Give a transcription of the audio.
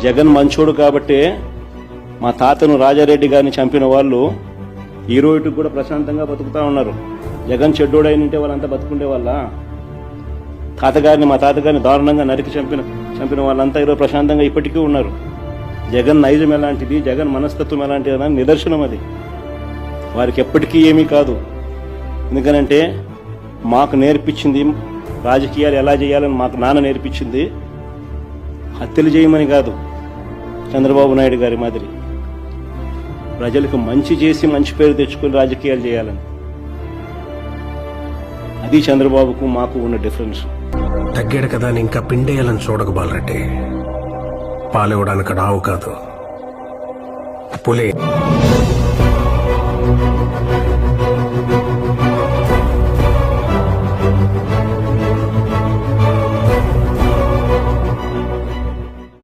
జగన్ మంచోడు కాబట్టే మా తాతను రాజారెడ్డి గారిని చంపిన వాళ్ళు ఈ రోజుకి కూడా ప్రశాంతంగా బతుకుతా ఉన్నారు. జగన్ చెడ్డోడు అయినంటే వాళ్ళంతా బతుకుండే వాళ్ళ. మా తాతగారిని దారుణంగా నరికి చంపిన వాళ్ళంతా ఈరోజు ప్రశాంతంగా ఇప్పటికీ ఉన్నారు. జగన్ నైజం ఎలాంటిది, జగన్ మనస్తత్వం ఎలాంటిది అని నిదర్శనం అది. వారికి ఎప్పటికీ ఏమీ కాదు. ఎందుకనంటే మాకు నేర్పించింది రాజకీయాలు ఎలా చేయాలని మాకు నాన్న నేర్పించింది హత్యలు చేయమని కాదు, చంద్రబాబు నాయుడు గారి మాదిరి ప్రజలకు మంచి చేసి మంచి పేరు తెచ్చుకుని రాజకీయాలు చేయాలని. అది చంద్రబాబుకు మాకు ఉన్న డిఫరెన్స్. తగ్గాడు కదా అని ఇంకా పిండేయాలని చూడక బాలరెడ్డి. పాలివ్వడానికి రావు కాదు, పులి.